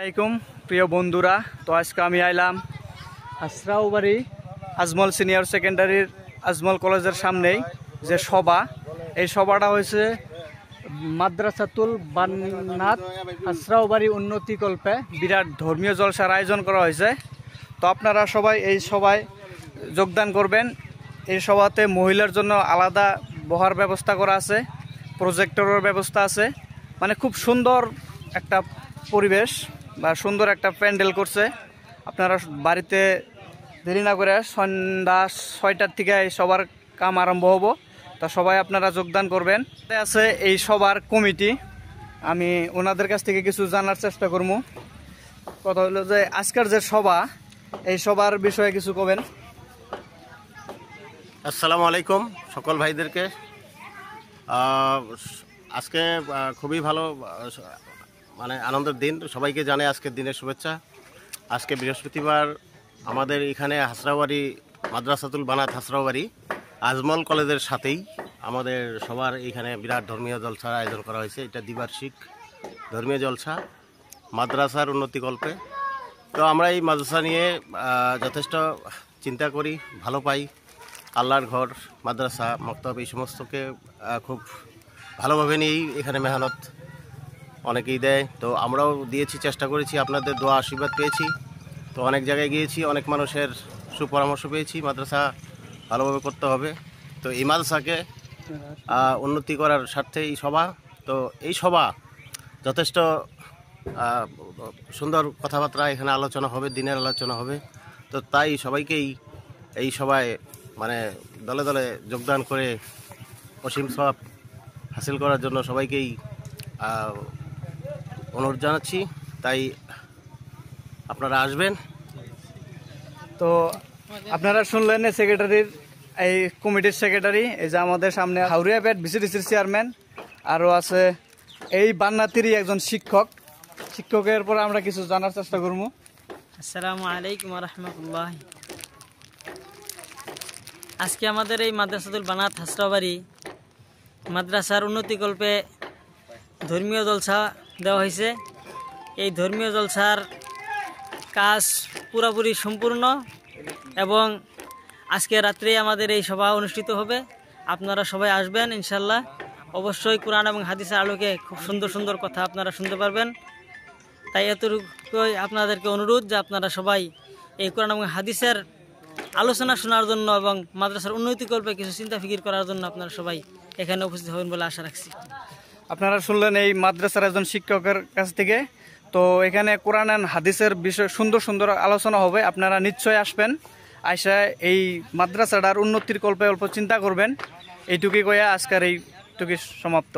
আসসালামাইকুম প্রিয় বন্ধুরা। তো আজকে আমি আইলাম হাসরাউবাড়ি আজমল সিনিয়র সেকেন্ডারির আজমল কলেজের সামনেই যে সভা, এই সভাটা হয়েছে মাদ্রাসাতুল বান্নাত হাসরাউবাড়ি উন্নতিকল্পে বিরাট ধর্মীয় জলসার আয়োজন করা হয়েছে। তো আপনারা সবাই এই সভায় যোগদান করবেন। এই সভাতে মহিলার জন্য আলাদা বহার ব্যবস্থা করা আছে, প্রজেক্টরের ব্যবস্থা আছে, মানে খুব সুন্দর একটা পরিবেশ বা সুন্দর একটা প্যান্ডেল করছে। আপনারা বাড়িতে দেরি না করে সন্ধ্যা 6টার থেকে এই সবার কাম আরম্ভ হবো। তা সবাই আপনারা যোগদান করবেন। আছে এই সবার কমিটি, আমি ওনাদের কাছ থেকে কিছু জানার চেষ্টা করবো। কথা হলো যে আজকের যে সভা, এই সবার বিষয়ে কিছু কবেন। আসসালামু আলাইকুম সকল ভাইদেরকে। আজকে খুবই ভালো, মানে আনন্দের দিন। সবাইকে জানে আজকের দিনের শুভেচ্ছা। আজকে বৃহস্পতিবার আমাদের এখানে হাসরাউবাড়ি মাদ্রাসাতুল বানাত হাসরাউবাড়ি আজমল কলেজের সাথেই আমাদের সবার এখানে বিরাট ধর্মীয় জলসার আয়োজন করা হয়েছে। এটা দ্বিবার্ষিক ধর্মীয় জলসা মাদ্রাসার উন্নতিকল্পে। তো আমরা এই মাদ্রাসা নিয়ে যথেষ্ট চিন্তা করি, ভালো পাই। আল্লাহর ঘর, মাদ্রাসা, মক্তব এই সমস্তকে খুব ভালোভাবে নিয়েই এখানে মেহনত অনেকেই দেয়। তো আমরাও দিয়েছি, চেষ্টা করেছি, আপনাদের দোয়া আশীর্বাদ পেয়েছি। তো অনেক জায়গায় গিয়েছি, অনেক মানুষের সুপরামর্শ পেয়েছি মাদ্রাসা ভালোভাবে করতে হবে। তো এই মাদ্রাসাকে উন্নতি করার স্বার্থে এই সভা। তো এই সভা যথেষ্ট সুন্দর কথাবার্তা এখানে আলোচনা হবে, দিনের আলোচনা হবে। তো তাই সবাইকেই এই সভায় মানে দলে দলে যোগদান করে অসীম সওয়াব হাসিল করার জন্য সবাইকেই অনুরোধ জানাচ্ছি। তাই আপনারা আসবেন। তো আপনারা শুনলেন সেক্রেটারির, এই কমিটির সেক্রেটারি, এই যে আমাদের সামনে হাওড়িয়া পেট বিসিডিসির চেয়ারম্যান, আরও আছে এই বান্নাতিরই একজন শিক্ষকের পর আমরা কিছু জানার চেষ্টা করবো। আসসালামু আলাইকুম রহমতুল্লাহ। আজকে আমাদের এই মাদ্রাসাতুল বানাত হাসরাউবাড়ি মাদ্রাসার উন্নতিকল্পে ধর্মীয় জলসা দেওয়া হয়েছে। এই ধর্মীয় জলসার কাজ পুরোপুরি সম্পূর্ণ এবং আজকে রাত্রে আমাদের এই সভা অনুষ্ঠিত হবে। আপনারা সবাই আসবেন ইনশাল্লাহ। অবশ্যই কোরআন এবং হাদিসের আলোকে খুব সুন্দর সুন্দর কথা আপনারা শুনতে পারবেন। তাই এতটুকুই আপনাদেরকে অনুরোধ যে আপনারা সবাই এই কোরআন এবং হাদিসের আলোচনা শোনার জন্য এবং মাদ্রাসার উন্নতিকল্পে কিছু চিন্তা ফিকির করার জন্য আপনারা সবাই এখানে উপস্থিত হবেন বলে আশা রাখছি। আপনারা শুনলেন এই মাদ্রাসার একজন শিক্ষকের কাছ থেকে। তো এখানে কোরআন এন্ড হাদিসের বিষয়ে সুন্দর সুন্দর আলোচনা হবে। আপনারা নিশ্চয়ই আসবেন, আইসা এই মাদ্রাসাটার উন্নতির কল্পে অল্প চিন্তা করবেন। এইটুকুই কইয়া আজকের এইটুকুই সমাপ্ত।